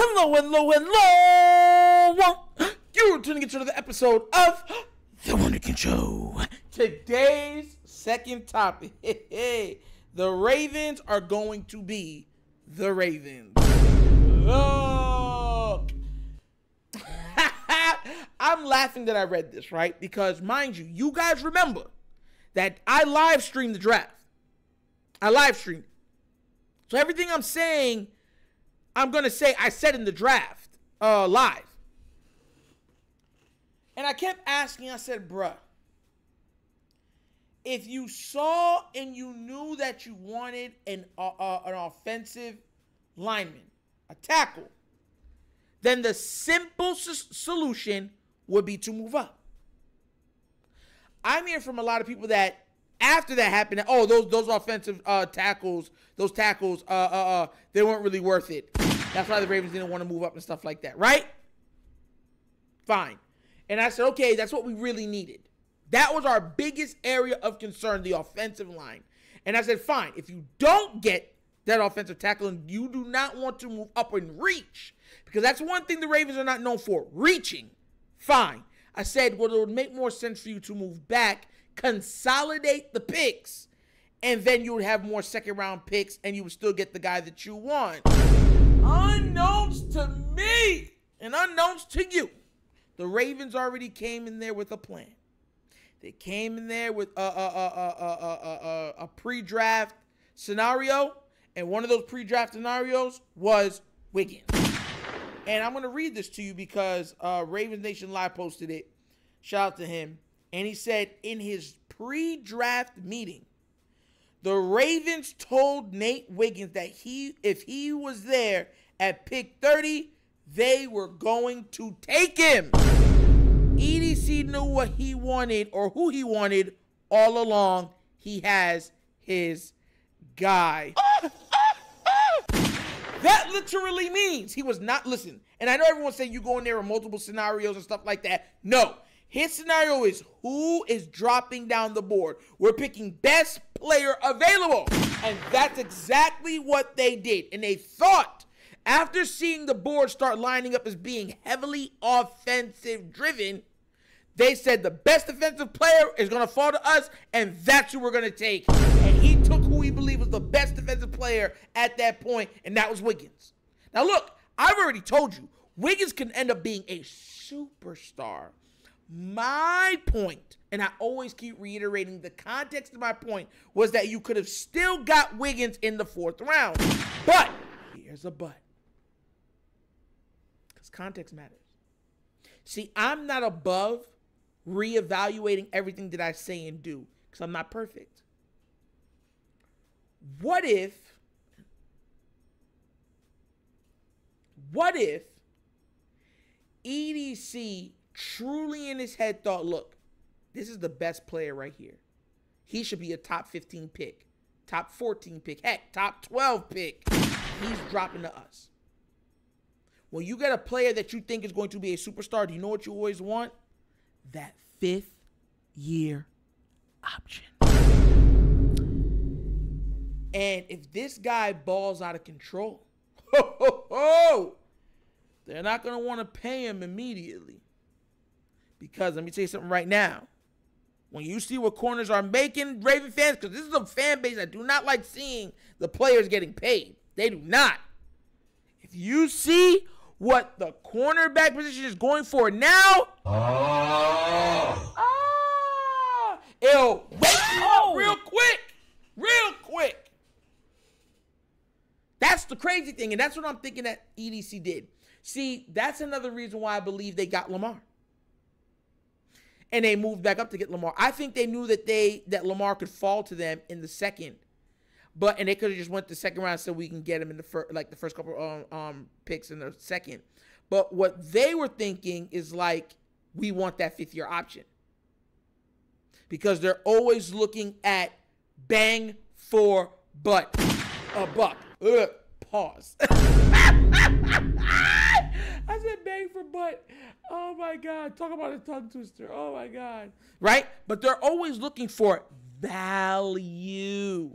Hello, hello, hello. You're tuning into another episode of The Wunderkind Show. Today's second topic. The Ravens are going to be the Ravens. Look. I'm laughing that I read this, right? Because, mind you, you guys remember that I live streamed the draft. I live streamed it. So everything I'm saying, I'm going to say I said in the draft live. And I kept asking, I said, bruh, if you saw and you knew that you wanted an offensive lineman, a tackle, then the simple solution would be to move up. I'm hearing from a lot of people that after that happened, oh, those offensive tackles, they weren't really worth it. That's why the Ravens didn't want to move up and stuff like that, right? Fine. And I said, okay, that's what we really needed. That was our biggest area of concern, the offensive line. And I said, fine, if you don't get that offensive tackle and you do not want to move up and reach, because that's one thing the Ravens are not known for, reaching, fine. I said, well, it would make more sense for you to move back, consolidate the picks, and then you would have more second-round picks, and you would still get the guy that you want. Unknowns to me and unknowns to you, the Ravens already came in there with a plan. They came in there with a pre-draft scenario, and one of those pre-draft scenarios was Wiggins. And I'm going to read this to you because Ravens Nation Live posted it. Shout out to him. And he said in his pre-draft meeting, the Ravens told Nate Wiggins that if he was there at pick 30, they were going to take him. EDC knew what he wanted or who he wanted all along. He has his guy. That literally means he was not, listen, and I know everyone's saying you go in there with multiple scenarios and stuff like that. No, his scenario is who is dropping down the board. We're picking best player available. And that's exactly what they did. And they thought, after seeing the board start lining up as being heavily offensive driven, they said the best defensive player is going to fall to us, and that's who we're going to take. And he took who he believed was the best defensive player at that point, and that was Wiggins. Now, look, I've already told you, Wiggins can end up being a superstar. My point, and I always keep reiterating the context of my point, was that you could have still got Wiggins in the 4th round. But, here's a but. Because context matters. See, I'm not above reevaluating everything that I say and do, because I'm not perfect. What if EDC truly in his head thought, look, this is the best player right here. He should be a top 15 pick, top 14 pick, heck, top 12 pick. He's dropping to us. When you get a player that you think is going to be a superstar, do you know what you always want? That 5th year option. And if this guy balls out of control, they're not going to want to pay him immediately. Because let me tell you something right now. When you see what corners are making, Raven fans, because this is a fan base that do not like seeing the players getting paid. They do not. If you see what the cornerback position is going for now, it'll wake you up real quick. That's the crazy thing, and that's what I'm thinking that EDC did. See, that's another reason why I believe they got Lamar. And they moved back up to get Lamar. I think they knew that Lamar could fall to them in the second. And they could have just went the second round so we can get him in the first couple picks in the second. But what they were thinking is like, we want that 5th year option. Because they're always looking at bang for buck. Pause. I said bang for butt. Oh my God. Talk about a tongue twister. Oh my God. Right? But they're always looking for value.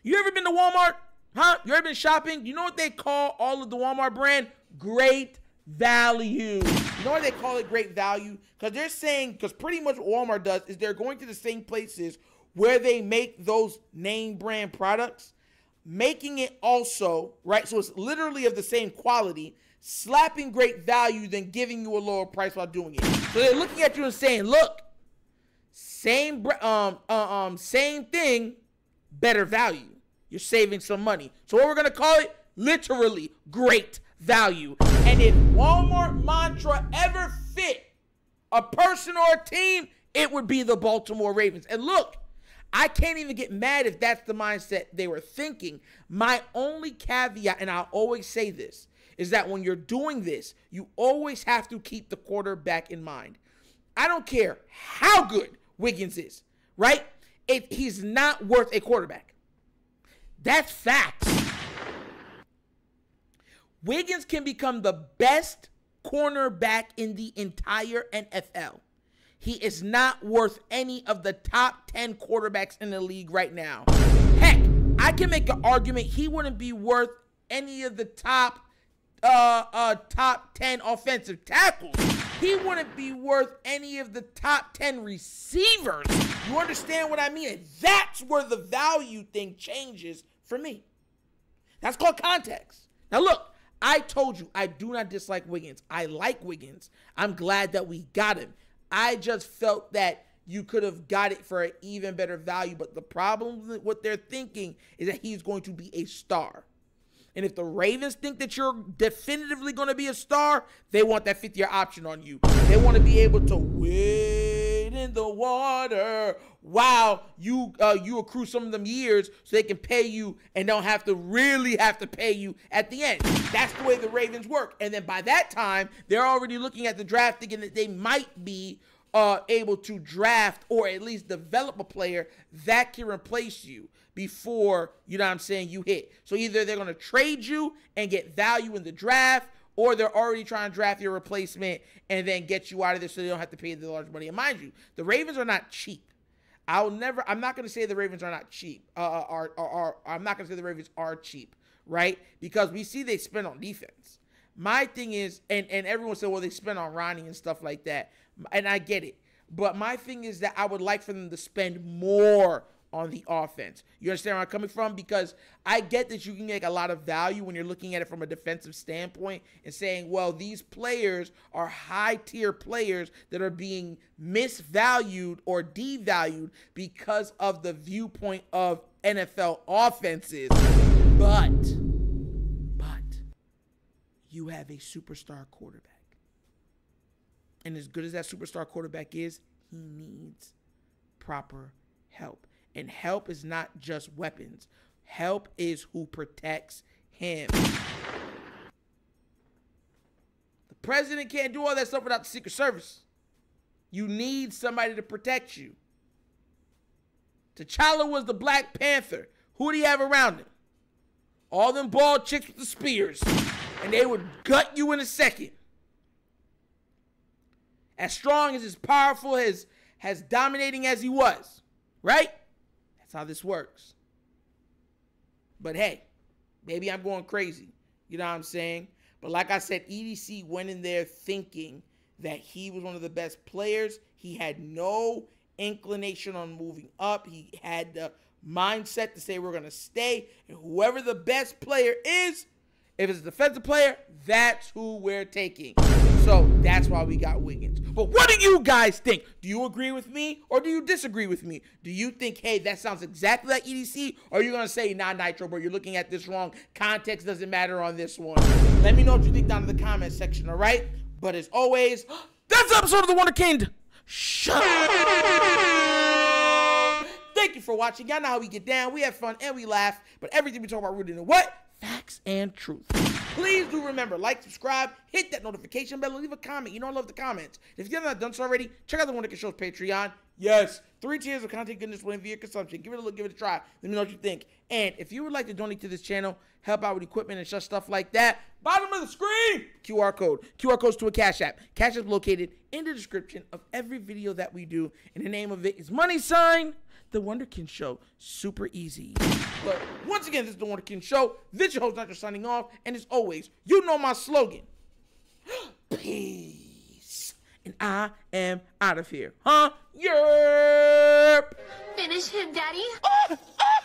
You ever been to Walmart Huh? You ever been shopping? You know what they call all of the Walmart brand? Great value. You know why they call it great value? Because they're saying, because pretty much what Walmart does is they're going to the same places where they make those name brand products, making it also, right? So it's literally of the same quality, slapping great value, then giving you a lower price while doing it. So they're looking at you and saying, look, same thing, better value. You're saving some money. So what we're going to call it, literally great value. And if Walmart mantra ever fit a person or a team, it would be the Baltimore Ravens. And look, I can't even get mad if that's the mindset they were thinking. My only caveat, and I'll always say this, is that when you're doing this, you always have to keep the quarterback in mind. I don't care how good Wiggins is, right? He's not worth a quarterback. That's facts. Wiggins can become the best cornerback in the entire NFL. He is not worth any of the top 10 quarterbacks in the league right now. Heck, I can make an argument he wouldn't be worth any of the top 10 offensive tackles. He wouldn't be worth any of the top 10 receivers. You understand what I mean? And that's where the value thing changes for me. That's called context. Now look, I told you I do not dislike Wiggins. I like Wiggins. I'm glad that we got him. I just felt that you could have got it for an even better value. But the problem with what they're thinking is that he's going to be a star. And if the Ravens think that you're definitively going to be a star, they want that 5th-year option on you. They want to be able to wade in the water while you accrue some of them years so they can pay you and don't have to really have to pay you at the end. That's the way the Ravens work. And then by that time, they're already looking at the draft thinking that they might be able to draft or at least develop a player that can replace you before, you know what I'm saying, you hit. So either they're going to trade you and get value in the draft, or they're already trying to draft your replacement and then get you out of there so they don't have to pay the large money. And mind you, the Ravens are not cheap. I'm not going to say the Ravens are not cheap. I'm not going to say the Ravens are cheap, right? Because we see they spend on defense. My thing is, and everyone said, well, they spend on Ronnie and stuff like that. And I get it. But my thing is that I would like for them to spend more on the offense. You understand where I'm coming from? Because I get that you can make a lot of value when you're looking at it from a defensive standpoint and saying, well, these players are high-tier players that are being misvalued or devalued because of the viewpoint of NFL offenses. But you have a superstar quarterback. And as good as that superstar quarterback is, he needs proper help. And help is not just weapons. Help is who protects him. The president can't do all that stuff without the Secret Service. You need somebody to protect you. T'Challa was the Black Panther. Who do you have around him? All them bald chicks with the spears. And they would gut you in a second. As strong, as powerful, as dominating as he was. Right? That's how this works. But hey, maybe I'm going crazy. You know what I'm saying? But like I said, EDC went in there thinking that he was one of the best players. He had no inclination on moving up. He had the mindset to say we're going to stay. And whoever the best player is, if it's a defensive player, that's who we're taking. So that's why we got Wiggins. But what do you guys think? Do you agree with me or do you disagree with me? Do you think, hey, that sounds exactly like EDC? Or are you going to say, nah, Nitro, bro, you're looking at this wrong. Context doesn't matter on this one. Let me know what you think down in the comment section, all right? But as always, that's the episode of The Wonder Kind Show. Thank you for watching. Y'all know how we get down. We have fun and we laugh. But everything we talk about rooted in what? Facts and truth. Please do remember, like, subscribe, hit that notification bell, and leave a comment. You know I love the comments. If you've not done so already, check out the TheWunderkindShow's Patreon. Yes, 3 tiers of content goodness within via consumption. Give it a look, give it a try. Let me know what you think. And if you would like to donate to this channel, help out with equipment and such stuff like that, bottom of the screen, QR code. QR code's to a Cash App. Cash App is located in the description of every video that we do. And the name of it is $, The Wunderkind Show. Super easy. But once again, this is The Wunderkind Show. This your host, Dr. signing off. And as always, you know my slogan. Peace. And I am out of here. Huh? Yerp. Finish him, Daddy. Ah, ah.